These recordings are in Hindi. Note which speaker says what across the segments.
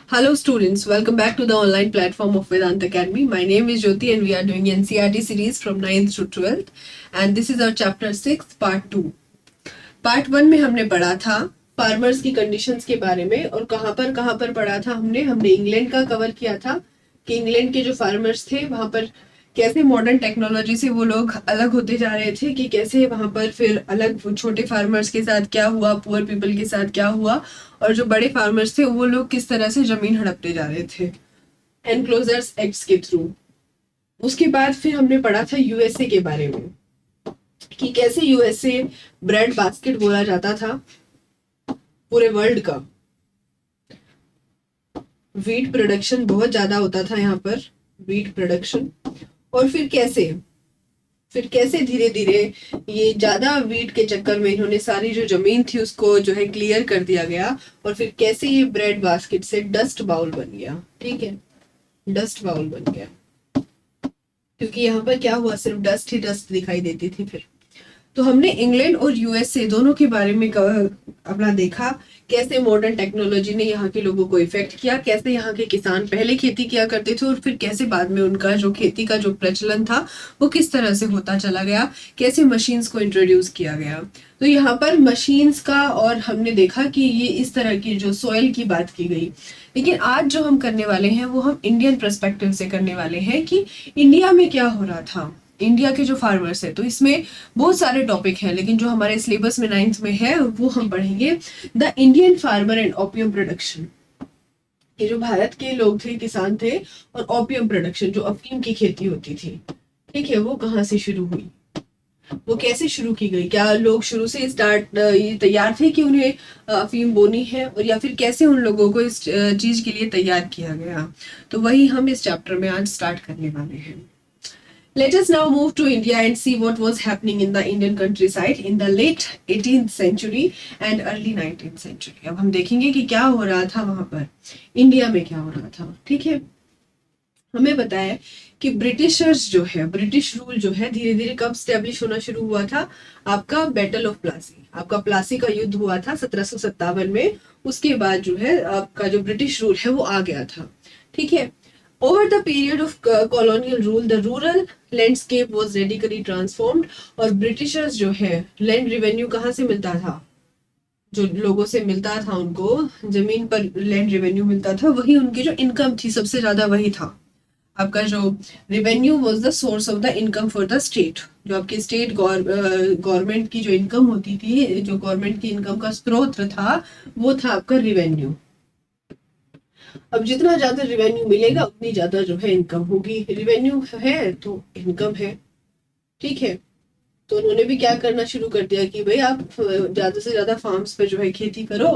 Speaker 1: Hello students, welcome back to the online platform of Vedant Academy. My name is Jyoti and we are doing NCERT series from 9th to 12th and this is our chapter 6 part 2. Part 1 में हमने पढ़ा था फार्मर्स की कंडीशंस के बारे में और कहाँ पर पढ़ा था हमने इंग्लैंड का कवर किया था कि इंग्लैंड के जो फार्मर्स थे वहां पर कैसे मॉडर्न टेक्नोलॉजी से वो लोग अलग होते जा रहे थे कि कैसे वहां पर फिर अलग छोटे फार्मर्स के साथ क्या हुआ, पुअर पीपल के साथ क्या हुआ और जो बड़े फार्मर्स थे वो लोग किस तरह से जमीन हड़पते जा रहे थे एनक्लोजर्स एक्ट्स के थ्रू। उसके बाद फिर हमने पढ़ा था यूएसए के बारे में कि कैसे यूएसए ब्रेड बास्केट बोला जाता था पूरे वर्ल्ड का। वीट प्रोडक्शन बहुत ज्यादा होता था यहाँ पर, वीट प्रोडक्शन, और फिर कैसे धीरे धीरे ये ज्यादा वीट के चक्कर में इन्होंने सारी जो जमीन थी उसको जो है क्लियर कर दिया गया और फिर कैसे ये ब्रेड बास्केट से डस्ट बाउल बन गया। ठीक है, डस्ट बाउल बन गया क्योंकि यहाँ पर क्या हुआ, सिर्फ डस्ट ही डस्ट दिखाई देती थी। फिर तो हमने इंग्लैंड और यूएसए दोनों के बारे में अपना देखा कैसे मॉडर्न टेक्नोलॉजी ने यहाँ के लोगों को इफेक्ट किया, कैसे यहाँ के किसान पहले खेती किया करते थे और फिर कैसे बाद में उनका जो खेती का जो प्रचलन था वो किस तरह से होता चला गया, कैसे मशीन्स को इंट्रोड्यूस किया गया। तो यहाँ पर मशीन्स का और हमने देखा कि ये इस तरह की जो सॉइल की बात की गई। लेकिन आज जो हम करने वाले हैं वो हम इंडियन पर्सपेक्टिव से करने वाले हैं कि इंडिया में क्या हो रहा था, इंडिया के जो फार्मर्स है। तो इसमें बहुत सारे टॉपिक हैं लेकिन जो हमारे सिलेबस में 9th में है वो हम पढ़ेंगे the Indian farmer and opium production. ये जो भारत के लोग थे, किसान थे, और ओपियम प्रोडक्शन जो अफीम की खेती होती थी, ठीक है, वो कहाँ से शुरू हुई, वो कैसे शुरू की गई, क्या लोग शुरू से ये तैयार थे कि उन्हें अफीम बोनी है, और या फिर कैसे उन लोगों को इस चीज के लिए तैयार किया गया। तो वही हम इस चैप्टर में आज स्टार्ट करने वाले हैं। Let us now move to India and see what was happening in the Indian countryside in the late 18th century and early 19th century. अब हम देखेंगे कि क्या हो रहा था वहां पर, इंडिया में क्या हो रहा था। ठीक है, हमें पता है कि ब्रिटिशर्स जो है, ब्रिटिश रूल जो है धीरे धीरे कब स्टेब्लिश होना शुरू हुआ था, आपका बैटल ऑफ प्लासी, आपका प्लासी का युद्ध हुआ था 1757 में। उसके बाद जो है आपका जो ब्रिटिश रूल है वो आ गया था। ठीक है, over the period of colonial rule the rural landscape was radically transformed और ब्रिटिशर्स जो है लैंड रेवेन्यू कहाँ से मिलता था, जो लोगों से मिलता था, उनको जमीन पर लैंड रेवेन्यू मिलता था, वही उनकी जो इनकम थी सबसे ज्यादा वही था। आपका जो revenue was the source of the income for the state. जो आपकी स्टेट गवर्नमेंट की जो इनकम होती थी, जो गवर्नमेंट की इनकम का स्रोत था वो था आपका रेवेन्यू। अब जितना ज्यादा रिवेन्यू मिलेगा उतनी ज्यादा जो है इनकम होगी, रिवेन्यू है तो इनकम है। ठीक है, तो उन्होंने भी क्या करना शुरू कर दिया कि भाई आप ज्यादा से ज्यादा फार्म्स पे जो है खेती करो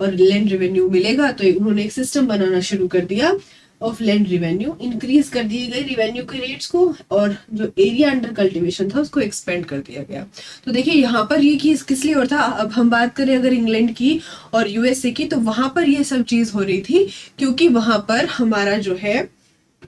Speaker 1: और लैंड रेवेन्यू मिलेगा। तो उन्होंने एक सिस्टम बनाना शुरू कर दिया ऑफ लैंड रेवेन्यू, इंक्रीज कर दिए गए रेवेन्यू के रेट्स को और जो एरिया अंडर कल्टीवेशन था उसको एक्सपेंड कर दिया गया। तो देखिए यहाँ पर ये किस लिए और था। अब हम बात करें अगर इंग्लैंड की और यूएसए की, तो वहां पर ये सब चीज हो रही थी क्योंकि वहां पर हमारा जो है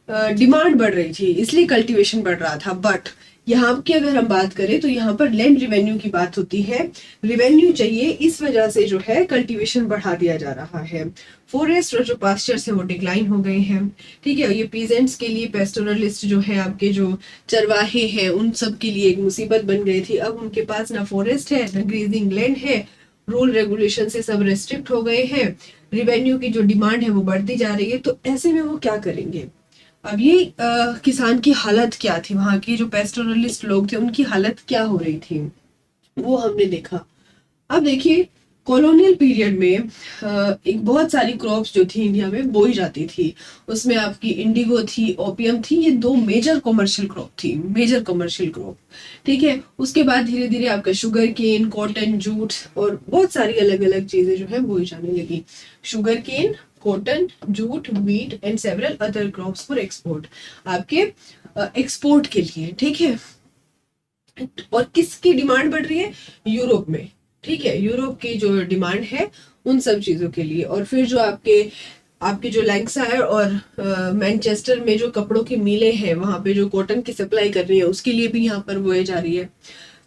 Speaker 1: डिमांड बढ़ रही थी, इसलिए कल्टीवेशन बढ़ रहा था। बट यहाँ की अगर हम बात करें तो यहाँ पर लैंड रेवेन्यू की बात होती है, रेवेन्यू चाहिए, इस वजह से जो है कल्टीवेशन बढ़ा दिया जा रहा है। फॉरेस्ट और जो पास्चर्स है वो डिक्लाइन हो गए हैं। ठीक है, ये पीजेंट्स के लिए पेस्टोरलिस्ट जो है, आपके जो चरवाहे हैं, उन सब के लिए एक मुसीबत बन गई थी। अब उनके पास ना फॉरेस्ट है ना ग्रेजिंग लैंड है, रूल रेगुलेशन से सब रेस्ट्रिक्ट हो गए हैं, रेवेन्यू की जो डिमांड है वो बढ़ती जा रही है। तो ऐसे में वो क्या करेंगे। अब ये किसान की हालत क्या थी, वहां के जो पेस्टोरलिस्ट लोग थे उनकी हालत क्या हो रही थी वो हमने देखा। अब देखिए कॉलोनियल पीरियड में एक बहुत सारी क्रॉप्स जो थी इंडिया में बोई जाती थी, उसमें आपकी इंडिगो थी, ओपियम थी, ये दो मेजर कमर्शियल क्रॉप थी, मेजर कमर्शियल क्रॉप। ठीक है, उसके बाद धीरे धीरे आपका शुगर केन, कॉटन, जूट और बहुत सारी अलग अलग चीजें जो है बोई जाने लगी। Sugar cane, cotton, jute, wheat and several other crops for export, आपके एक्सपोर्ट के लिए। ठीक है, और किसकी डिमांड बढ़ रही है, यूरोप में। ठीक है, यूरोप की जो डिमांड है उन सब चीजों के लिए। और फिर जो आपके जो लैंकशायर और मैनचेस्टर में जो कपड़ों की मिलें हैं, वहां पे जो कॉटन की सप्लाई कर रही है उसके लिए भी यहाँ पर बोए जा रही है।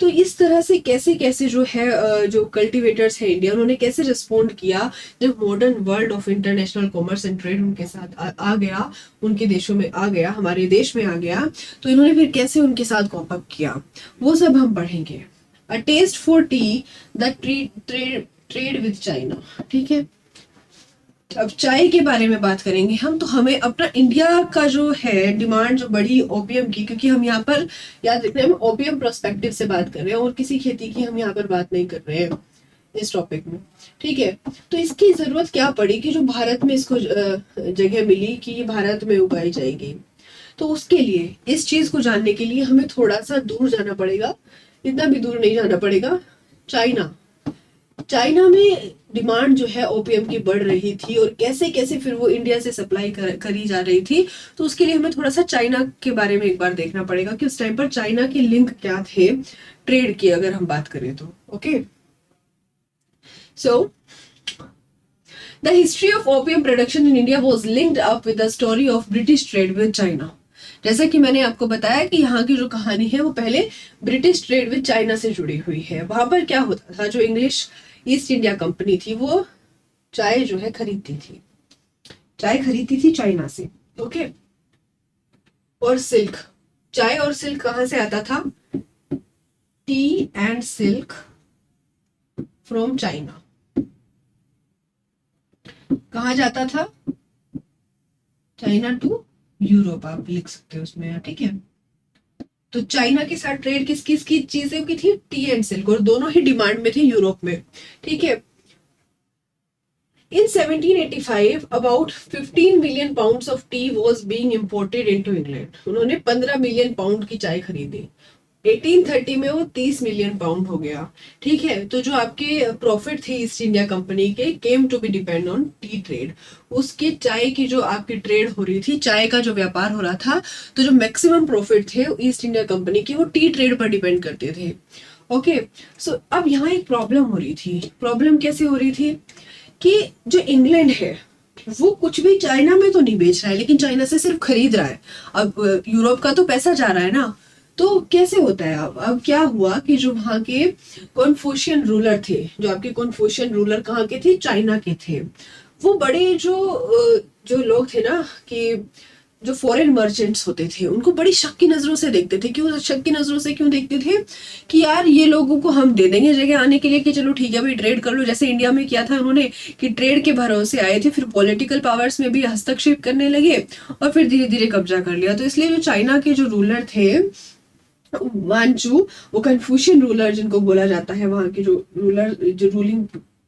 Speaker 1: तो इस तरह से कैसे कैसे जो है जो कल्टीवेटर्स है इंडिया, उन्होंने कैसे रिस्पोंड किया जब modern world of international commerce and trade उनके साथ आ गया, उनके देशों में आ गया, हमारे देश में आ गया, तो इन्होंने फिर कैसे उनके साथ कॉप अप किया, वो सब हम पढ़ेंगे। A taste for tea, the trade with China. ठीक है, अब चाय के बारे में बात करेंगे हम, तो हमें अपना इंडिया का जो है डिमांड जो बढ़ी ओपियम की, क्योंकि हम यहाँ पर याद रखना हम ओपियम प्रोस्पेक्टिव से बात कर रहे हैं और किसी खेती की हम यहाँ पर बात नहीं कर रहे हैं इस टॉपिक में। ठीक है, तो इसकी जरूरत क्या पड़ी कि जो भारत में इसको जगह मिली कि ये भारत में उगाई जाएगी, तो उसके लिए इस चीज को जानने के लिए हमें थोड़ा सा दूर जाना पड़ेगा, इतना भी दूर नहीं जाना पड़ेगा। चाइना में डिमांड जो है ओपीएम की बढ़ रही थी और कैसे कैसे फिर वो इंडिया से सप्लाई करी जा रही थी, तो उसके लिए हमें थोड़ा सा चाइना के बारे में एक बार देखना पड़ेगा कि उस टाइम पर चाइना के लिंक क्या थे ट्रेड की, अगर हम बात करें तो। Okay, so the history of opium production in India was linked up with the story of British trade with China. जैसा कि मैंने आपको बताया कि यहाँ की जो कहानी है वो पहले ब्रिटिश ट्रेड विद चाइना से जुड़ी हुई है। वहां पर क्या होता था, जो इंग्लिश ईस्ट इंडिया कंपनी थी वो चाय जो है खरीदती थी चाइना से। ओके, और सिल्क, चाय और सिल्क कहां से आता था, T and silk from China. कहा जाता था, चाइना टू यूरोप, आप लिख सकते हो उसमें। ठीक है, तो चाइना के साथ ट्रेड किस किस की चीजें की थी, टी एंड सिल्क, और दोनों ही डिमांड में थे यूरोप में। ठीक है, इन 1785 about 15 million pounds of tea was being imported into England. उन्होंने 15 मिलियन पाउंड की चाय खरीदी। 1830 में वो 30 मिलियन पाउंड हो गया। ठीक है, तो जो आपके प्रॉफिट थे ईस्ट इंडिया कंपनी के came to be depend on tea trade. उसके चाय की जो आपकी ट्रेड हो रही थी, चाय का जो व्यापार हो रहा था, तो जो मैक्सिमम प्रॉफिट थे ईस्ट इंडिया कंपनी के वो टी ट्रेड पर डिपेंड करते थे। ओके, सो अब यहाँ एक प्रॉब्लम हो रही थी। प्रॉब्लम कैसे हो रही थी कि जो इंग्लैंड है वो कुछ भी चाइना में तो नहीं बेच रहा है, लेकिन चाइना से सिर्फ खरीद रहा है। अब यूरोप का तो पैसा जा रहा है ना, तो कैसे होता है। अब क्या हुआ कि जो वहां के कॉन्फ्यूशियन रूलर थे, जो आपके कॉन्फ्यूशियन रूलर कहाँ के थे, चाइना के थे। वो बड़े जो लोग थे ना, कि जो फॉरेन मर्चेंट्स होते थे, उनको बड़ी शक की नजरों से देखते थे। क्यों शक की नजरों से क्यों देखते थे कि यार ये लोगों को हम दे देंगे जगह आने के लिए कि चलो ठीक है भाई ट्रेड कर लो। जैसे इंडिया में किया था उन्होंने कि ट्रेड के भरोसे आए थे, फिर पॉलिटिकल पावर्स में भी हस्तक्षेप करने लगे और फिर धीरे धीरे कब्जा कर लिया। तो इसलिए जो चाइना के जो रूलर थे वांचू, वो कन्फ्यूशियन रूलर जिनको बोला जाता है, वहां के जो रूलर, जो रूलिंग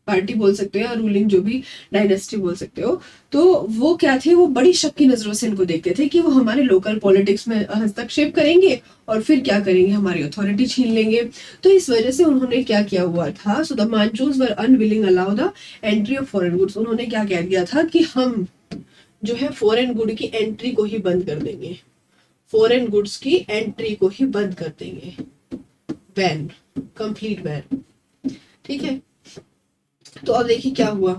Speaker 1: पार्टी बोल सकते हो या रूलिंग जो भी डायनेस्टी बोल सकते हो, तो वो क्या थे, वो बड़ी शक की नजरों से इनको देखते थे कि वो हमारे लोकल पॉलिटिक्स में हस्तक्षेप करेंगे और फिर क्या करेंगे, हमारी अथॉरिटी छीन लेंगे। तो इस वजह से उन्होंने क्या किया हुआ था, so the Manchus were unwilling allow the entry of foreign goods. उन्होंने क्या कह दिया था कि हम जो है फॉरेन गुड की एंट्री को ही बंद कर देंगे, फॉरेन गुड्स की एंट्री को ही बंद कर देंगे, बैन, कंप्लीट बैन। ठीक है, तो अब देखिए क्या हुआ।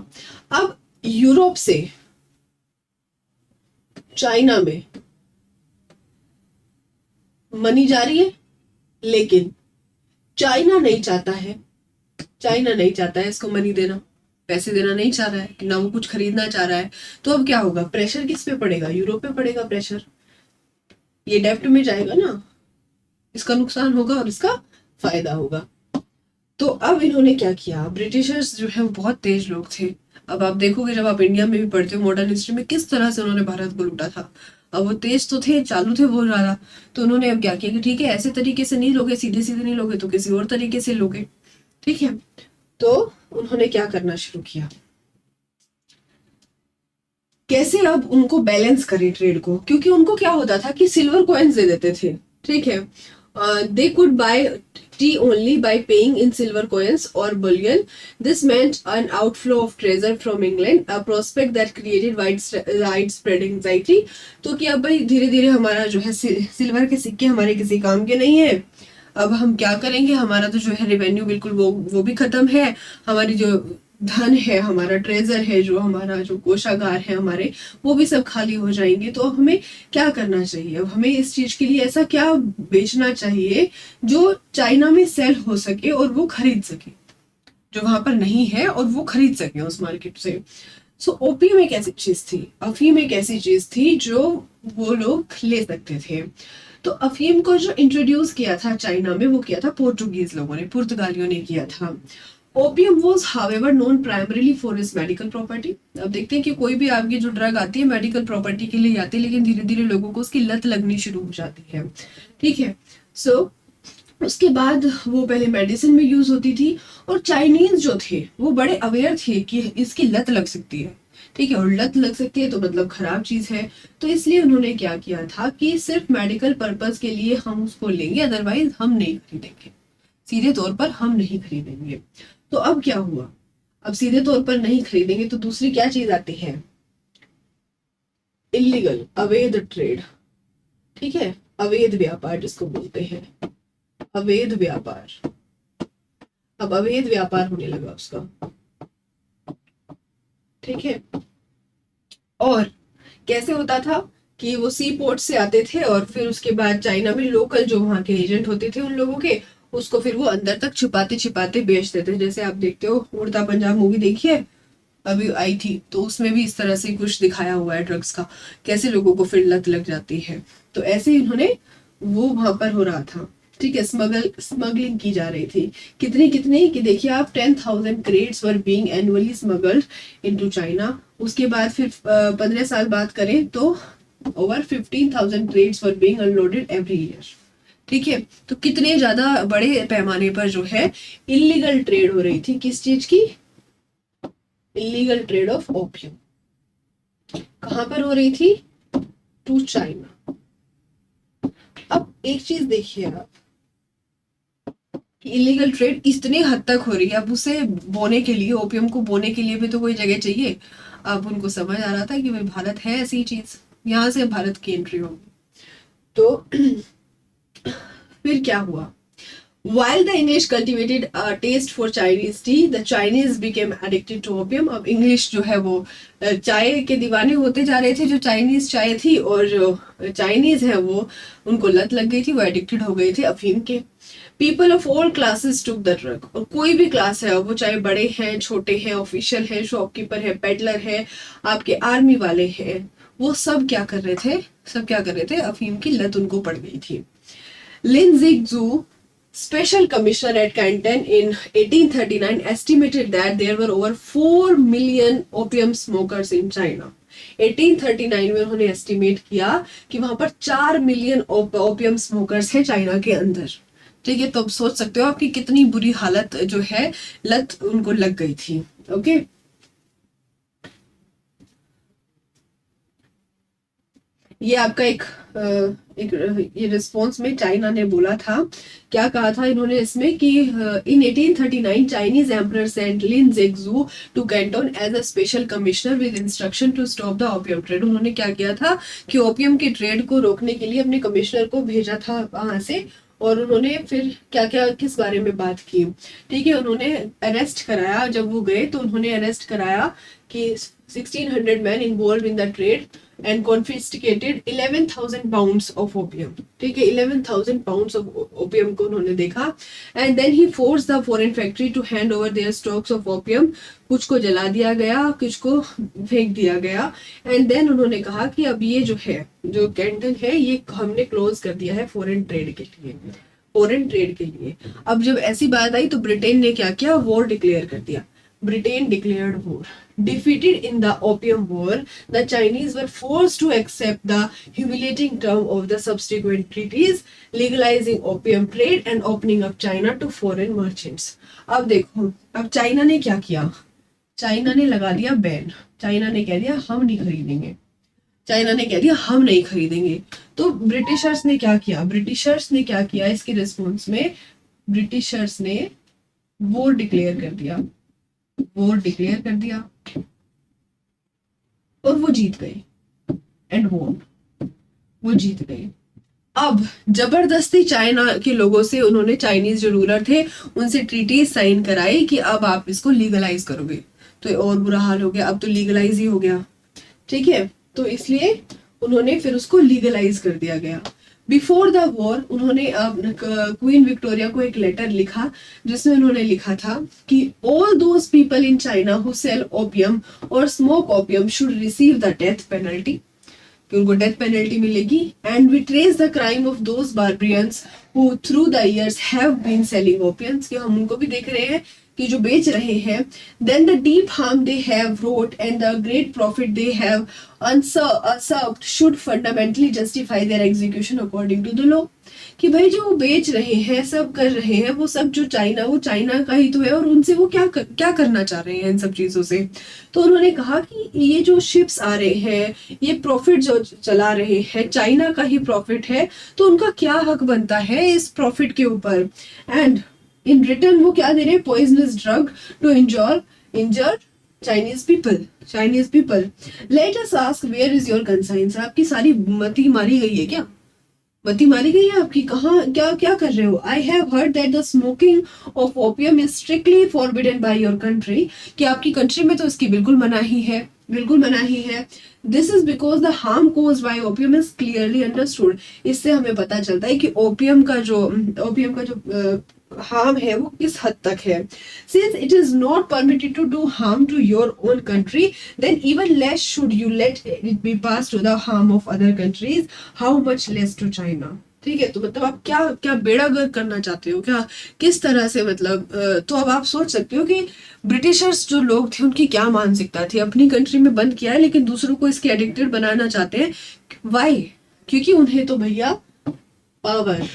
Speaker 1: अब यूरोप से चाइना में मनी जा रही है, लेकिन चाइना नहीं चाहता है इसको मनी देना, पैसे देना नहीं चाह रहा है, ना वो कुछ खरीदना चाह रहा है। तो अब क्या होगा, प्रेशर किस पे पड़ेगा, यूरोप पे पड़ेगा प्रेशर। ये डेप्ट में जाएगा ना, इसका नुकसान होगा और इसका फायदा होगा। तो अब इन्होंने क्या किया, ब्रिटिशर्स जो है वो बहुत तेज लोग थे। अब आप देखोगे जब आप इंडिया में भी पढ़ते हो मॉडर्न हिस्ट्री में, किस तरह से उन्होंने भारत को लूटा था। अब वो तेज तो थे, चालू थे बहुत ज्यादा। तो उन्होंने अब क्या किया कि ठीक है ऐसे तरीके से नहीं लोगे, सीधे सीधे नहीं लोगे तो किसी और तरीके से लोगे। ठीक है, तो उन्होंने क्या करना शुरू किया, कैसे अब उनको बैलेंस करे ट्रेड को, क्योंकि उनको क्या होता था कि सिल्वर कॉइन्स दे देते थे। ठीक है, they could buy tea only by paying in silver coins or bullion. This meant an outflow of treasure from England, a prospect that created widespread anxiety. तो कि अब भाई धीरे धीरे हमारा जो है सिल्वर के सिक्के हमारे किसी काम के नहीं है, अब हम क्या करेंगे, हमारा तो जो है रेवेन्यू बिल्कुल वो भी खत्म है, हमारी जो धन है हमारा, ट्रेजर है, जो हमारा जो कोषागार है हमारे, वो भी सब खाली हो जाएंगे। तो अब हमें क्या करना चाहिए? अब हमें इस चीज के लिए ऐसा क्या बेचना चाहिए जो चाइना में सेल हो सके और वो खरीद सके, जो वहां पर नहीं है और वो खरीद सके उस मार्केट से। सो ओपियम एक ऐसी चीज थी, अफीम एक ऐसी चीज थी जो वो लोग ले सकते थे। तो अफीम को जो इंट्रोड्यूस किया था चाइना में, वो किया था पोर्टुगीज लोगों ने, पुर्तगालियों ने किया था। Opium was however known primarily for is medical property. अब देखते हैं कि कोई भी आपकी जो ड्रग आती है मेडिकल प्रॉपर्टी के लिए आती है, लेकिन धीरे धीरे लोगों को उसकी लत लगनी शुरू हो जाती है। ठीक है। सो उसके बाद वो पहले मेडिसिन में यूज होती थी, और चाइनीज जो थे वो बड़े अवेयर थे कि इसकी लत लग सकती है। ठीक है, और लत लग सकती है तो मतलब खराब चीज है। तो इसलिए उन्होंने क्या किया था कि सिर्फ मेडिकल पर्पस के लिए हम उसको लेंगे, अदरवाइज हम नहीं खरीदेंगे, सीधे तौर पर हम नहीं खरीदेंगे। तो अब क्या हुआ? अब सीधे तौर पर नहीं खरीदेंगे तो दूसरी क्या चीज आती है? इलीगल, अवैध ट्रेड। ठीक है, अवैध व्यापार जिसको बोलते हैं, अवैध व्यापार। अब अवैध व्यापार होने लगा उसका। ठीक है। और कैसे होता था कि वो सी पोर्ट से आते थे और फिर उसके बाद चाइना में लोकल जो वहां के एजेंट होते थे उन लोगों के, उसको फिर वो अंदर तक छिपाते छिपाते बेचते थे। जैसे आप देखते हो उड़ता पंजाब मूवी देखिए, अभी आई थी, तो उसमें भी इस तरह से कुछ दिखाया हुआ है ड्रग्स का, कैसे लोगों को फिर लत लग जाती है। तो ऐसे ही उन्होंने, वो वहां पर हो रहा था। ठीक है, स्मगलिंग की जा रही थी। कितनी कितनी कि देखिए आप, 10,000 crates were being annually smuggled into China. उसके बाद फिर 15 साल बाद करें तो over 15,000 crates were being unloaded every year. ठीक है, तो कितने ज्यादा बड़े पैमाने पर जो है इलीगल ट्रेड हो रही थी। किस चीज की? Illegal trade of opium. कहां पर हो रही थी? To China. अब एक चीज देखिए आप, इलीगल ट्रेड इतनी हद तक हो रही है, अब उसे बोने के लिए, ओपियम को बोने के लिए भी तो कोई जगह चाहिए। अब उनको समझ आ रहा था कि भाई भारत है ऐसी चीज, यहाँ से भारत की एंट्री होगी। तो फिर क्या हुआ? While the English cultivated a taste for Chinese tea, the Chinese became addicted to opium. अब इंग्लिश जो है वो चाय के दीवाने होते जा रहे थे, जो चाइनीज चाय थी, और जो चाइनीज है वो, उनको लत लग गई थी, वो एडिक्टेड हो गए थे अफीम के। People of all classes took the drug, और कोई भी क्लास है, वो चाहे बड़े हैं, छोटे हैं, ऑफिशियल है, शॉपकीपर है, पेडलर है, आपके आर्मी वाले हैं, वो सब क्या कर रहे थे? सब क्या कर रहे थे? अफीम की लत उनको पड़ गई थी। लिन जिगजू, Special Commissioner at Canton in 1839 estimated that there were over 4 million opium smokers in China. 1839 में उन्होंने एस्टिमेट किया कि वहां पर 4 मिलियन ओपियम स्मोकर्स हैं चाइना के अंदर। ठीक है, तो अब सोच सकते हो आपकी कितनी बुरी हालत जो है, लत उनको लग गई थी। ओके, ये आपका एक ये रिस्पॉन्स में चाइना ने बोला था। क्या कहा था इन्होंने इसमें कि in 1839 Chinese emperor sent Lin Zexu to Canton as a special commissioner with instruction to stop the opium trade. उन्होंने क्या किया था कि ओपियम के ट्रेड को रोकने के लिए अपने कमिश्नर को भेजा था वहां से। और उन्होंने फिर क्या क्या किस बारे में बात की? ठीक है, उन्होंने अरेस्ट कराया, जब वो गए तो उन्होंने अरेस्ट कराया कि 1600 man involve in the trade and confiscated 11,000 pounds of opium. ठीक है, 11,000 pounds of opium को उन्होंने देखा। and then he forced the foreign factory to hand over their stocks of opium. कुछ को जला दिया गया, कुछ को फेंक दिया गया। and then उन्होंने कहा कि अब ये जो है, जो कैंटन है, ये हमने क्लोज कर दिया है फॉरेन ट्रेड के लिए, फॉरेन ट्रेड के लिए। अब जब ऐसी बात आई तो ब्रिटेन ने क्या किया? वॉर डिक्लेयर कर दिया। Britain declared war. Defeated in the Opium War, the Chinese were forced to accept the humiliating term of the subsequent treaties, legalizing opium trade and opening up China to foreign merchants. अब देखो, अब चाइना ने क्या किया? चाइना ने लगा दिया बैन। चाइना ने कह दिया हम नहीं खरीदेंगे। चाइना ने कह दिया हम नहीं खरीदेंगे। तो ब्रिटिशर्स ने क्या किया? ब्रिटिशर्स ने क्या किया इसके रिस्पॉन्स में? ब्रिटिशर्स ने वॉर डिक्लेयर कर दिया, वॉर डिक्लेयर कर दिया, और वो जीत गए। एंड वॉन, वो जीत गए। अब जबरदस्ती चाइना के लोगों से उन्होंने, चाइनीज जो रूलर थे उनसे ट्रीटी साइन कराई कि अब आप इसको लीगलाइज करोगे। तो ये और बुरा हाल हो गया, अब तो लीगलाइज ही हो गया, ठीक है। तो इसलिए उन्होंने फिर उसको लीगलाइज कर दिया गया। बिफोर द वॉर उन्होंने क्वीन विक्टोरिया को एक लेटर लिखा जिसमें उन्होंने लिखा था कि all those people in China who sell opium और smoke opium should receive the death penalty, कि उनको डेथ पेनल्टी मिलेगी। And we trace the crime of those barbarians who through the years have been selling opiums, कि हम उनको भी देख रहे हैं कि जो बेच रहे हैं। Then the deep harm they have wrought and the great profit they have usurped should fundamentally justify their execution according to the law, कि भाई जो वो बेच रहे हैं, सब कर रहे हैं, वो सब जो चाइना, वो चाइना का ही तो है, और उनसे वो क्या करना चाह रहे हैं इन सब चीजों से। तो उन्होंने कहा कि ये जो शिप्स आ रहे हैं, ये प्रॉफिट जो चला रहे हैं, चाइना का ही प्रॉफिट है, तो उनका क्या हक बनता है इस प्रॉफिट के ऊपर। एंड इन रिटर्न वो क्या दे रहे हैं, poisonous drug to injure Chinese people. Let us ask where is your conscience, आपकी सारी मती मारी गई है क्या, मती मारी गई है आपकी, कहाँ क्या क्या कर रहे हो। I have heard that the smoking of opium is strictly forbidden by your country, कि आपकी कंट्री में तो इसकी बिल्कुल मनाही है, बिल्कुल मनाही है। This is because the harm caused by opium is clearly understood, इससे हमें पता चलता है कि ओपियम का जो हार्म है वो किस हद तक है। Since it is not permitted to do harm to your own country, then even less should you let it be passed to the harm of other countries, how much less to China. ठीक है, तो मतलब आप क्या क्या बेड़ा गर्क करना चाहते हो क्या, किस तरह से, मतलब तो अब आप सोच सकते हो कि ब्रिटिशर्स जो लोग थे उनकी क्या मानसिकता थी। अपनी कंट्री में बंद किया है लेकिन दूसरों को इसके एडिक्टेड बनाना चाहते हैं। वाई? क्योंकि उन्हें तो भैया पावर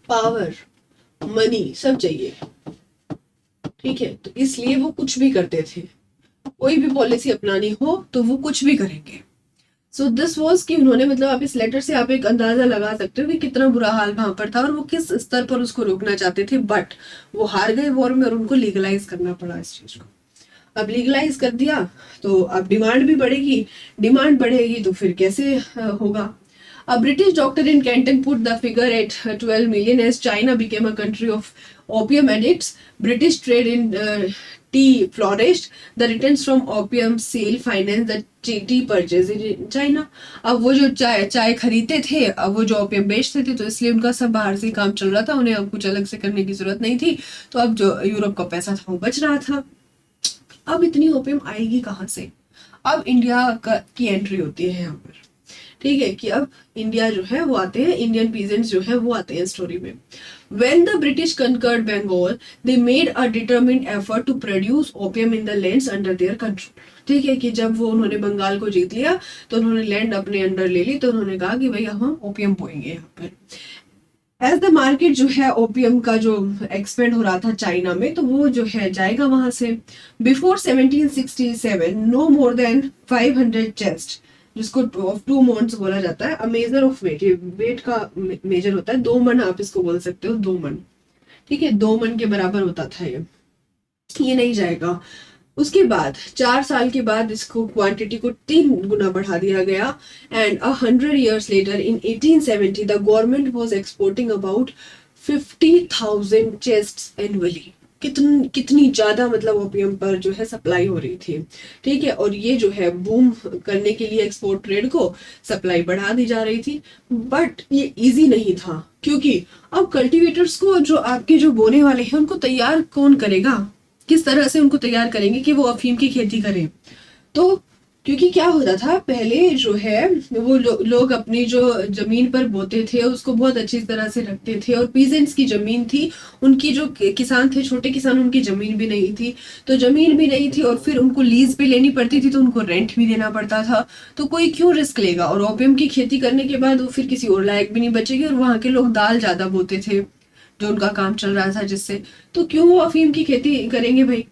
Speaker 1: पावर मनी सब चाहिए, ठीक है। तो इसलिए वो कुछ भी करते थे, कोई भी पॉलिसी अपनानी हो तो वो कुछ भी करेंगे। सो दिस वॉज कि उन्होंने, मतलब आप इस लेटर से आप एक अंदाजा लगा सकते हो कि कितना बुरा हाल वहां पर था और वो किस स्तर पर उसको रोकना चाहते थे। बट वो हार गए वॉर में और उनको लीगलाइज करना पड़ा इस चीज को। अब लीगलाइज कर दिया तो अब डिमांड भी बढ़ेगी, डिमांड बढ़ेगी तो फिर कैसे होगा। A British doctor in Canton put the figure at 12 million as China became a country of opium addicts. British trade in tea flourished. The returns from opium sale financed the tea purchase in China. अब वो जो चाय खरीदते थे, अब वो जो ओपियम बेचते थे, तो इसलिए उनका सब बाहर से काम चल रहा था, उन्हें अब कुछ अलग से करने की जरूरत नहीं थी। तो अब जो यूरोप का पैसा था वो बच रहा था। अब इतनी ओपियम आएगी कहाँ से? अब इंडिया की एंट्री होती है यहाँ पर, ठीक है, कि अब इंडिया जो है वो आते हैं, इंडियन पीजेंट्स जो है वो आते हैं स्टोरी में। When the British conquered Bengal, they made a determined effort to produce opium in the lands under their control. ठीक है, कि जब वो उन्होंने बंगाल को जीत लिया तो उन्होंने लैंड अपने अंडर ले ली, तो उन्होंने कहा कि भाई हम ओपियम बोएंगे यहाँ पर। एज द मार्केट जो है ओपियम का जो एक्सपेंड हो रहा था चाइना में, तो वो जो है जाएगा वहां से। Before 1767 no more than 500 chest, जिसको ऑफ 2 months बोला जाता है, अ मेजर ऑफ वेट, ये वेट का मेजर होता है, 2 मन आप इसको बोल सकते हो, 2 मन, ठीक है, 2 मन के बराबर होता था ये नहीं जाएगा। उसके बाद 4 साल के बाद इसको क्वांटिटी को 3 गुना बढ़ा दिया गया। And 100 years later in 1870 the government was exporting about 50,000 chests annually. कितनी ज्यादा मतलब ओपियम पर जो है सप्लाई हो रही थी, ठीक है। और ये जो है बूम करने के लिए एक्सपोर्ट ट्रेड को सप्लाई बढ़ा दी जा रही थी। बट ये इजी नहीं था, क्योंकि अब कल्टीवेटर्स को, जो आपके जो बोने वाले हैं, उनको तैयार कौन करेगा, किस तरह से उनको तैयार करेंगे कि वो अफीम की खेती करें। तो क्योंकि क्या होता था पहले जो है वो लोग अपनी जो जमीन पर बोते थे उसको बहुत अच्छी तरह से रखते थे, और पीजेंट्स की जमीन थी, उनकी जो किसान थे, छोटे किसान, उनकी जमीन भी नहीं थी, तो जमीन भी नहीं थी और फिर उनको लीज पे लेनी पड़ती थी, तो उनको रेंट भी देना पड़ता था। तो कोई क्यों रिस्क लेगा, और ओपियम की खेती करने के बाद वो फिर किसी और लायक भी नहीं बचेगी। और वहां के लोग दाल ज्यादा बोते थे, जो उनका काम चल रहा था जिससे, तो क्यों वो अफीम की खेती करेंगे भाई।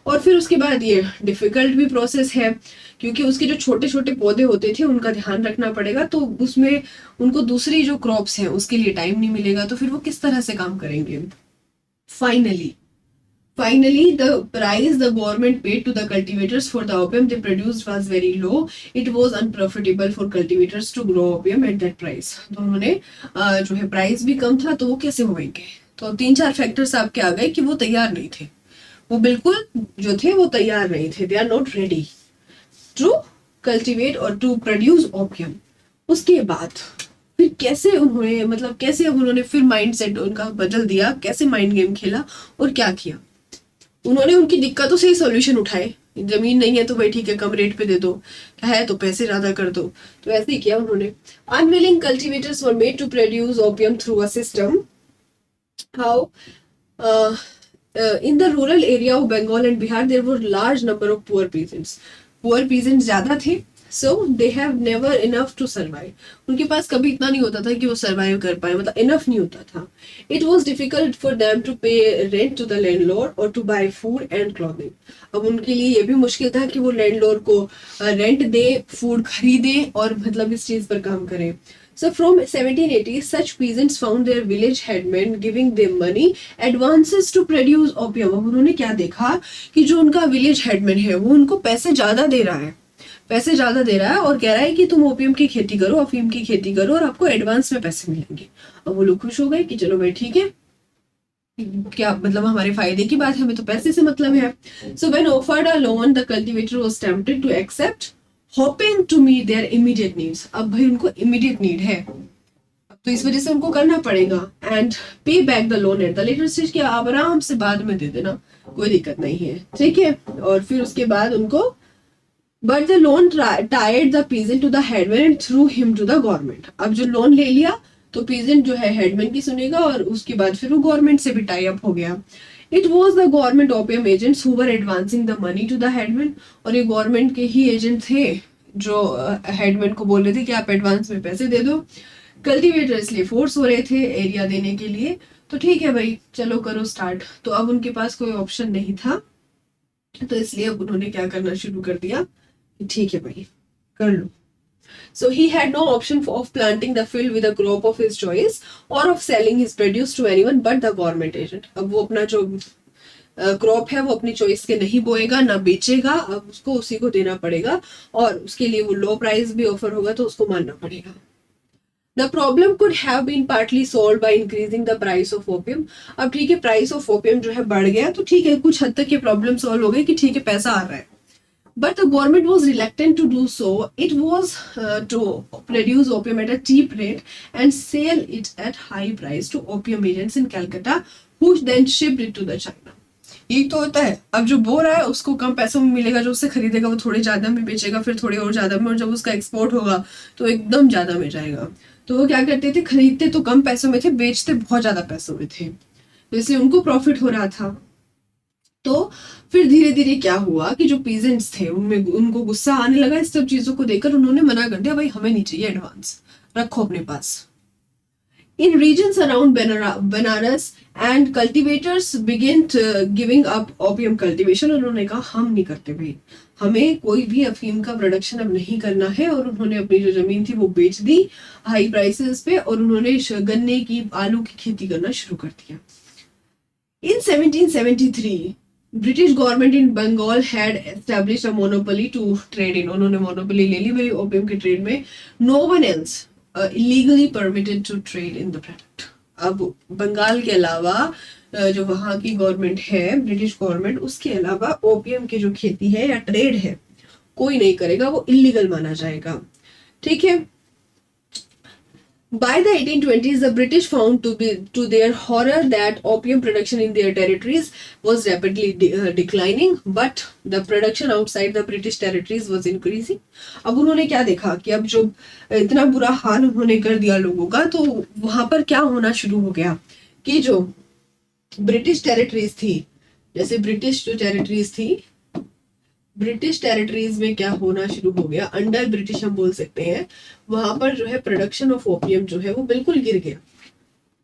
Speaker 1: और फिर उसके बाद ये डिफिकल्ट भी प्रोसेस है, क्योंकि उसके जो छोटे छोटे पौधे होते थे उनका ध्यान रखना पड़ेगा, तो उसमें उनको दूसरी जो क्रॉप्स हैं उसके लिए टाइम नहीं मिलेगा, तो फिर वो किस तरह से काम करेंगे। Finally Finally, the price the government paid to the cultivators for the opium they produced was very low. It was unprofitable for cultivators to grow opium at that price. तो उन्होंने जो है प्राइस भी कम था, तो वो कैसे होंगे? तो 3-4 फैक्टर्स आपके आ गए कि वो तैयार नहीं थे, वो बिल्कुल जो थे वो तैयार नहीं थे, they are not ready to cultivate और टू प्रोड्यूस ओपियम। उसके बाद फिर कैसे उन्होंने, मतलब कैसे अब उन्होंने फिर माइंड सेट उनका बदल दिया, कैसे माइंड गेम खेला और क्या किया? उन्होंने उनकी दिक्कतों से ही सॉल्यूशन उठाए। जमीन नहीं है तो भाई ठीक है, कम रेट पे दे दो, है तो पैसे ज्यादा कर दो, तो ऐसे ही किया उन्होंने। Unwilling cultivators were made to produce opium through a system how in the rural area of Bengal and Bihar there were large number of poor peasants ज्यादा थे, so they have never enough to survive. उनके पास कभी इतना नहीं होता था कि वो survive कर पाए, मतलब enough नहीं होता था. It was difficult for them to pay rent to the landlord or to buy food and clothing. अब उनके लिए ये भी मुश्किल था कि वो लैंडलॉर्ड को रेंट दे, फूड खरीदे और मतलब इस चीज पर काम करे. So from 1780, such peasants found their village headmen giving them money advances to produce opium. अब उन्होंने क्या देखा कि जो उनका विलेज हेडमैन है वो उनको पैसे ज्यादा दे रहा है, और कह रहा है कि तुम ओपियम की खेती करो, अफीम की खेती करो और आपको एडवांस में पैसे मिलेंगे. अब वो लोग खुश हो गए कि चलो भाई ठीक है, क्या मतलब हमारे फायदे की बात है, हमें तो पैसे से मतलब है. So when offered a loan, the cultivator was tempted to accept, hoping to meet their immediate needs. अब भाई उनको immediate need है, तो इस वजह से उनको करना पड़ेगा. एंड पे back the loan at the later stage, कि आप आराम से बाद में दे देना, कोई दिक्कत नहीं है, ठीक है. और फिर उसके बाद उनको, बट द लोन टायर्ड the peasant to the headman and through him to the government. अब जो लोन ले लिया तो पीजेंट जो है हेडमैन की सुनेगा और उसके बाद फिर वो गवर्नमेंट से भी टाई अप हो गया. It was the government opium agents who were advancing the money to the headman. और ये गवर्नमेंट के ही एजेंट थे जो हेडमैन को बोल रहे थे कि आप एडवांस में पैसे दे दो. कल्टिवेटर इसलिए फोर्स हो रहे थे एरिया देने के लिए, तो ठीक है भाई चलो करो स्टार्ट. तो अब उनके पास कोई ऑप्शन नहीं था, तो इसलिए अब उन्होंने क्या करना शुरू कर दिया, ठीक है भाई कर लो. So he had no option of planting the field with a crop of his choice or of selling his produce to anyone but the government agent. अब वो अपना जो क्रॉप है वो अपनी चॉइस के नहीं बोएगा ना बेचेगा, अब उसको उसी को देना पड़ेगा और उसके लिए वो लो प्राइस भी ऑफर होगा तो उसको मानना पड़ेगा. The problem could have been partly solved by increasing the price of opium. अब ठीक है, प्राइस ऑफ ओपियम जो है बढ़ गया तो ठीक है, कुछ हद तक ये प्रॉब्लम सॉल्व हो गई कि ठीक है पैसा आ रहा है. But the government was reluctant to do so. It was to produce opium at a cheap rate and sell it at high price to opium agents in Calcutta, who then shipped it to the China. ये तो होता है, अब जो बो रहा है उसको कम पैसों में मिलेगा, जो उससे खरीदेगा वो थोड़े ज्यादा में बेचेगा, फिर थोड़े और ज्यादा में, और जब उसका एक्सपोर्ट होगा तो एकदम ज्यादा में जाएगा. तो वो क्या करते थे, खरीदते तो कम पैसों में थे, बेचते बहुत ज्यादा पैसों में थे, तो इसलिए उनको प्रॉफिट हो रहा था. तो फिर धीरे धीरे क्या हुआ कि जो पीजेंट्स थे उनमें उनको गुस्सा आने लगा इस सब चीजों को देखकर. उन्होंने मना कर दिया, भाई हमें नहीं चाहिए एडवांस, रखो अपने पास. In regions around Banaras and cultivators begin giving up opium cultivation. उन्होंने कहा हम नहीं करते भाई, हमें कोई भी अफीम का प्रोडक्शन अब नहीं करना है. और उन्होंने अपनी जो जमीन थी वो बेच दी हाई प्राइसेस पे और उन्होंने गन्ने की, आलू की खेती करना शुरू कर दिया. In 1773, British government in Bengal had established a monopoly to trade in. उन्होंने मोनोपोली ले ली भाई ओपियम के ट्रेड में. No one else illegally permitted to trade in the product. अब बंगाल के अलावा जो वहाँ की गवर्नमेंट है, ब्रिटिश गवर्नमेंट, उसके अलावा ओपियम की जो खेती है या ट्रेड है कोई नहीं करेगा, वो इलीगल माना जाएगा, ठीक है. By the 1820s, the British found to their horror that opium production in their territories was rapidly declining, but the production outside the British territories was increasing. अब उन्होंने क्या देखा कि अब जो इतना बुरा हाल उन्होंने कर दिया लोगों का, तो वहां पर क्या होना शुरू हो गया कि जो ब्रिटिश टेरिटरीज थी, जैसे ब्रिटिश जो टेरिटरीज थी, ब्रिटिश टेरिटरीज में क्या होना शुरू हो गया, अंडर ब्रिटिश हम बोल सकते हैं, वहां पर जो है प्रोडक्शन ऑफ ओपियम जो है वो बिल्कुल गिर गया.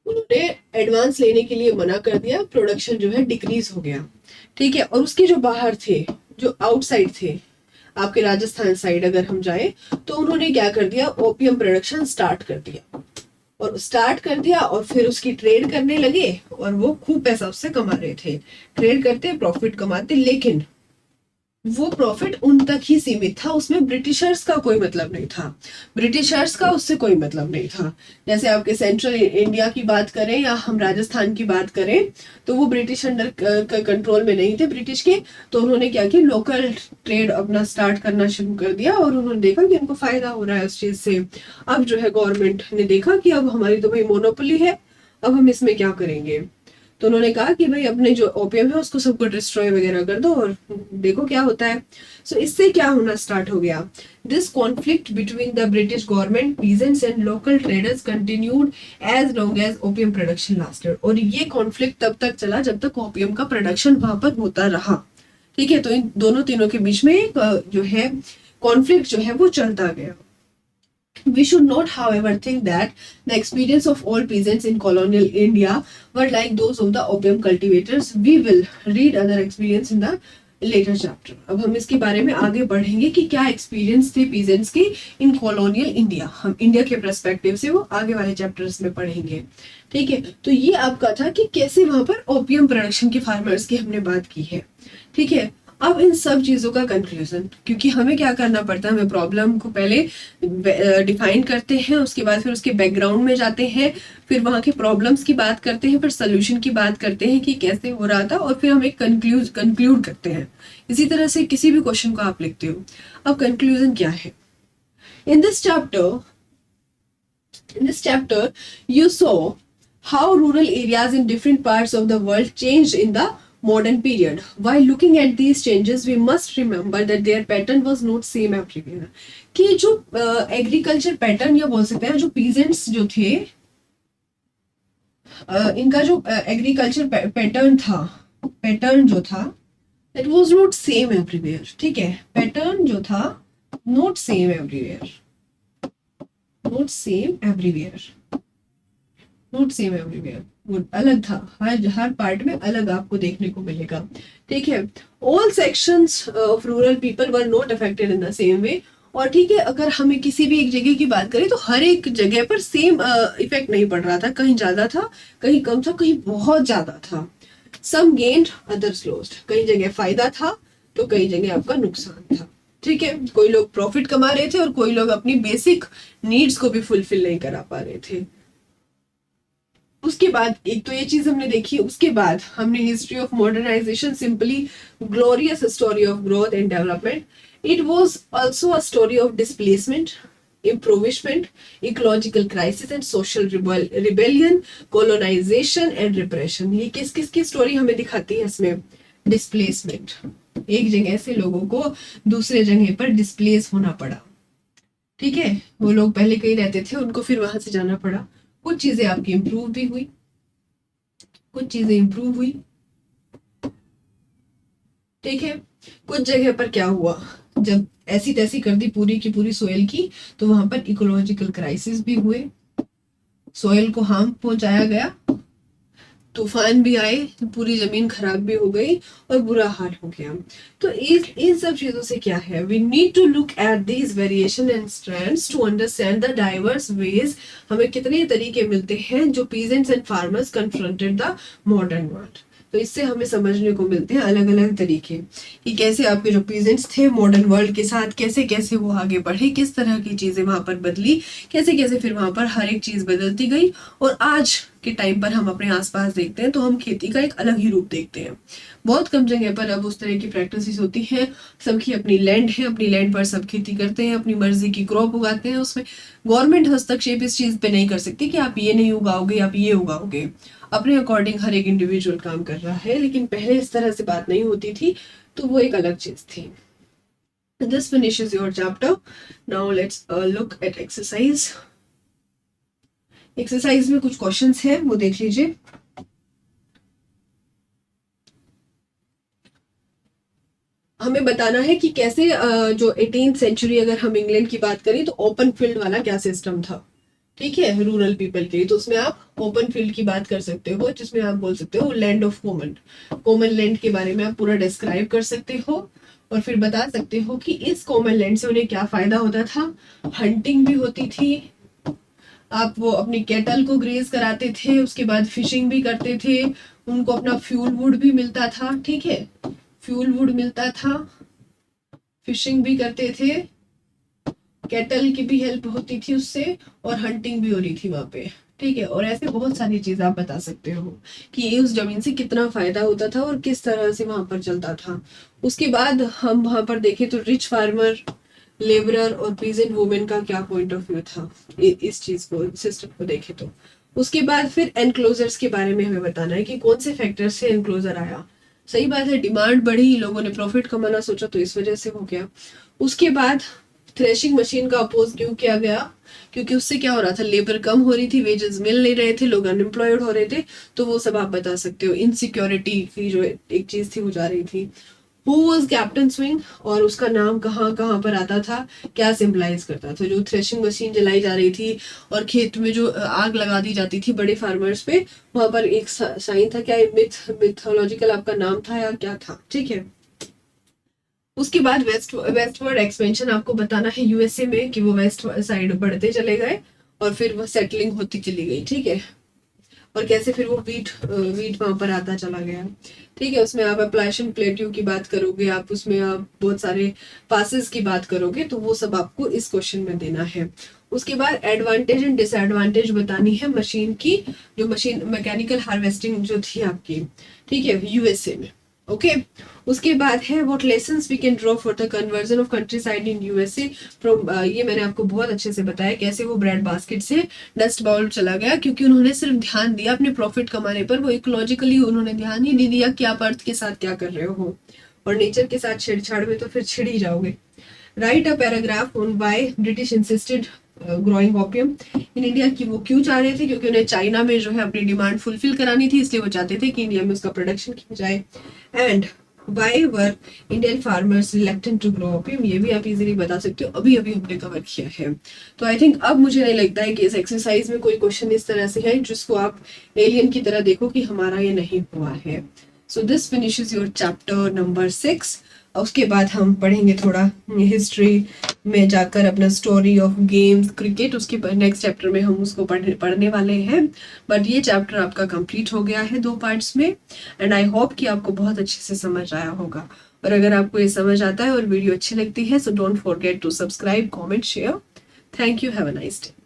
Speaker 1: उन्होंने एडवांस लेने के लिए मना कर दिया, प्रोडक्शन जो है डिक्रीज हो गया, ठीक है. और उसके जो बाहर थे, जो आउटसाइड थे, आपके राजस्थान साइड अगर हम जाए तो उन्होंने क्या कर दिया, ओपियम प्रोडक्शन स्टार्ट कर दिया. और स्टार्ट कर दिया और फिर उसकी ट्रेड करने लगे और वो खूब पैसा उससे कमा रहे थे। ट्रेड करते, प्रॉफिट कमाते, लेकिन वो प्रॉफिट उन तक ही सीमित था, उसमें ब्रिटिशर्स का कोई मतलब नहीं था, ब्रिटिशर्स का उससे कोई मतलब नहीं था। जैसे आपके सेंट्रल इंडिया की बात करें या हम राजस्थान की बात करें तो वो ब्रिटिश अंडर कंट्रोल में नहीं थे ब्रिटिश के। तो उन्होंने क्या किया, लोकल ट्रेड अपना स्टार्ट करना शुरू कर दिया और उन्होंने देखा कि उनको फायदा हो रहा है उस चीज से। अब जो है गवर्नमेंट ने देखा कि अब हमारी तो भाई मोनोपोली है, अब हम इसमें क्या करेंगे। तो उन्होंने कहा कि भाई अपने जो ओपियम है उसको सबको डिस्ट्रॉय वगैरह कर दो और देखो क्या होता है। सो इससे क्या होना स्टार्ट हो गया, this conflict between the British government, peasants and local traders continued as long as opium production lasted. और ये कॉन्फ्लिक्ट तब तक चला जब तक ओपियम का प्रोडक्शन वहां पर होता रहा। ठीक है, तो इन दोनों तीनों के बीच में एक जो है कॉन्फ्लिक्ट जो है वो चलता गया। We should not, however, think that the experience of all peasants in colonial India were like those of the opium cultivators. We will read other experience in the later chapter. अब हम इसके बारे में आगे बढ़ेंगे कि क्या एक्सपीरियंस थे पीजेंट्स के इन कॉलोनियल इंडिया। हम इंडिया के पर्सपेक्टिव से वो आगे वाले चैप्टर्स में पढ़ेंगे। ठीक है, तो ये आपका था कि कैसे वहां पर ओपियम प्रोडक्शन के फार्मर्स की हमने बात की है। ठीक है, अब इन सब चीजों का कंक्लूजन, क्योंकि हमें क्या करना पड़ता है, हमें प्रॉब्लम को पहले डिफाइन करते हैं, उसके बाद फिर उसके बैकग्राउंड में जाते हैं, फिर वहां के प्रॉब्लम्स की बात करते हैं, फिर सोल्यूशन की बात करते हैं कि कैसे हो रहा था, और फिर हम एक कंक्लूड करते हैं। इसी तरह से किसी भी क्वेश्चन को आप लिखते हो। अब कंक्लूजन क्या है, in this chapter you saw how rural areas in different parts of the world changed in the modern period. While looking at these changes, we must remember that their pattern was not same everywhere. कि जो एग्रीकल्चर पैटर्न या बोल सकते हैं जो पीजेंट्स जो थे, इनका जो एग्रीकल्चर पैटर्न जो था that was not same everywhere. ठीक है, पैटर्न जो था not same everywhere, not same everywhere, note same everywhere, good, अलग था, हर पार्ट में अलग आपको देखने को मिलेगा। ठीक है, all sections of rural people were not affected in the same way. और ठीक है, अगर हमें किसी भी एक जगह की बात करें तो हर एक जगह पर सेम इफेक्ट नहीं पड़ रहा था, कहीं ज्यादा था, कहीं कम था, कहीं बहुत ज्यादा था। सम गेन्ड अदर्स लॉस्ट, कई जगह फायदा था तो कई जगह आपका नुकसान था। ठीक है, कोई लोग प्रॉफिट कमा रहे थे और कोई लोग अपनी बेसिक नीड्स को भी फुलफिल नहीं करा पा रहे थे। उसके बाद एक तो ये चीज हमने देखी, उसके बाद हमने history of modernisation, simply glorious story of growth and development. It was also a story of displacement, impoverishment, ecological crisis and social rebellion, colonisation and repression. ये किस किस की स्टोरी हमें दिखाती है इसमें, डिस्प्लेसमेंट, एक जगह से लोगों को दूसरे जगह पर डिस्प्लेस होना पड़ा। ठीक है, वो लोग पहले कहीं रहते थे, उनको फिर वहां से जाना पड़ा। कुछ चीजें आपकी इंप्रूव भी हुई, कुछ चीजें इंप्रूव हुई। ठीक है, कुछ जगह पर क्या हुआ, जब ऐसी तैसी कर दी पूरी की पूरी सोयल की, तो वहां पर इकोलॉजिकल क्राइसिस भी हुए, सोयल को हार्म पहुंचाया गया, तूफान भी आए, पूरी जमीन खराब भी हो गई और बुरा हाल हो गया। तो इन सब चीजों से क्या है, we need to look at this variation and strands to understand the diverse ways. हमें कितने तरीके मिलते हैं जो peasants and farmers confronted the modern world. तो इससे हमें समझने को मिलते हैं अलग अलग तरीके कि कैसे आपके जो पीजेंट्स थे मॉडर्न वर्ल्ड के साथ कैसे कैसे वो आगे बढ़े, किस तरह की चीजें वहां पर बदली, कैसे कैसे फिर वहां पर हर एक चीज बदलती गई। और आज के टाइम पर हम अपने आसपास देखते हैं तो हम खेती का एक अलग ही रूप देखते हैं। बहुत कम जगह पर अब उस तरह की प्रैक्टिसेस होती हैं, सबकी अपनी लैंड है, अपनी लैंड पर सब खेती करते हैं, अपनी मर्जी की क्रॉप उगाते हैं, उसमें गवर्नमेंट हस्तक्षेप इस चीज पे नहीं कर सकती कि आप ये नहीं उगाओगे, आप ये उगाओगे। अपने अकॉर्डिंग हर एक इंडिविजुअल काम कर रहा है, लेकिन पहले इस तरह से बात नहीं होती थी, तो वो एक अलग चीज थी। This finishes your chapter. Now let's look at exercise. Exercise में कुछ क्वेश्चंस हैं, वो देख लीजिए। हमें बताना है कि कैसे जो 18th सेंचुरी अगर हम इंग्लैंड की बात करें तो ओपन फील्ड वाला क्या सिस्टम था। ठीक है, रूरल पीपल के लिए, तो उसमें आप ओपन फील्ड की बात कर सकते हो, जिसमें आप बोल सकते हो लैंड ऑफ कॉमन लैंड के बारे में आप पूरा डिस्क्राइब कर सकते हो और फिर बता सकते हो कि इस कॉमन लैंड से उन्हें क्या फायदा होता था। हंटिंग भी होती थी, आप वो अपनी कैटल को ग्रेज कराते थे, उसके बाद फिशिंग भी करते थे, उनको अपना फ्यूल वुड भी मिलता था, ठीक है, फ्यूल वुड मिलता था, फिशिंग भी करते थे, कैटल की भी हेल्प होती थी उससे, और हंटिंग भी हो रही थी वहां पे, ठीक है। और ऐसे बहुत सारी चीजें आप बता सकते हो कि ये उस जमीन से कितना फायदा होता था और किस तरह से वहां पर चलता था। उसके बाद हम वहां पर देखें तो रिच फार्मर, लेबरर और पीजेंट वुमेन का क्या पॉइंट ऑफ व्यू था इस चीज को, सिस्टम को देखे तो। उसके बाद फिर एनक्लोजर्स के बारे में हमें बताना है कि कौन से फैक्टर से एनक्लोजर आया। सही बात है, डिमांड बढ़ी, लोगों ने प्रॉफिट कमाना सोचा तो इस वजह से हो गया। उसके बाद थ्रेशिंग मशीन का अपोज क्यों किया गया, क्योंकि उससे क्या हो रहा था, लेबर कम हो रही थी, वेजेस मिल नहीं रहे थे, लोग अनएम्प्लॉयड हो रहे थे, तो वो सब आप बता सकते हो। इनसिक्योरिटी की जो एक चीज थी वो जा रही थी। हु वॉज कैप्टन स्विंग, और उसका नाम कहाँ कहाँ पर आता था, क्या सिंबलाइज करता था। जो थ्रेशिंग मशीन जलाई जा रही थी और खेत में जो आग लगा दी जाती थी बड़े फार्मर्स पे, वहां पर एक साइन था, क्या मिथोलॉजिकल आपका नाम था या क्या था, ठीक है। उसके बाद वेस्टवर्ड एक्सपेंशन आपको बताना है यूएसए में, कि वो वेस्ट साइड बढ़ते चले गए और फिर वो सेटलिंग होती चली गई, ठीक है। और कैसे फिर वो वीट वहां पर आता चला गया, ठीक है। उसमें आप अप्लाइशन प्लेट्यू की बात करोगे, आप उसमें आप बहुत सारे पासेस की बात करोगे, तो वो सब आपको इस क्वेश्चन में देना है। उसके बाद एडवांटेज एंड डिसएडवांटेज बतानी है मशीन की, जो मशीन मैकेनिकल हार्वेस्टिंग जो थी आपकी, ठीक है, यूएसए में। ओके उसके बाद है what lessons we can draw for the conversion of countryside in USA from, ये मैंने आपको बहुत अच्छे से बताया कैसे वो ब्रेड बास्केट से डस्ट बाउल चला गया, क्योंकि उन्होंने सिर्फ ध्यान दिया अपने प्रॉफिट कमाने पर, वो इकोलॉजिकली उन्होंने ध्यान ही नहीं दिया कि आप अर्थ के साथ क्या कर रहे हो, और नेचर के साथ छेड़छाड़ में तो फिर छिड़ ही जाओगे। Right a paragraph on why British insisted growing opium in India, की वो क्यों चाह रहे थे, क्योंकि उन्हें चाइना में जो है अपनी डिमांड फुलफिल करानी थी, इसलिए वो चाहते थे कि इंडिया में उसका प्रोडक्शन किया जाए। And why were Indian farmers reluctant to grow opium, ये भी आप इजीली बता सकते हो, अभी अभी हमने कवर किया है। तो आई थिंक अब मुझे नहीं लगता है कि इस एक्सरसाइज में कोई क्वेश्चन इस तरह से है जिसको आप एलियन की तरह देखो कि हमारा ये नहीं हुआ है। So this finishes your chapter number 6। उसके बाद हम पढ़ेंगे थोड़ा हिस्ट्री में जाकर अपना स्टोरी ऑफ गेम्स क्रिकेट, उसके नेक्स्ट चैप्टर में हम उसको पढ़ने वाले हैं। बट ये चैप्टर आपका कंप्लीट हो गया है 2 पार्ट्स में, एंड आई होप कि आपको बहुत अच्छे से समझ आया होगा। और अगर आपको ये समझ आता है और वीडियो अच्छी लगती है, so don't forget to subscribe, comment, share. Thank you, have a nice day.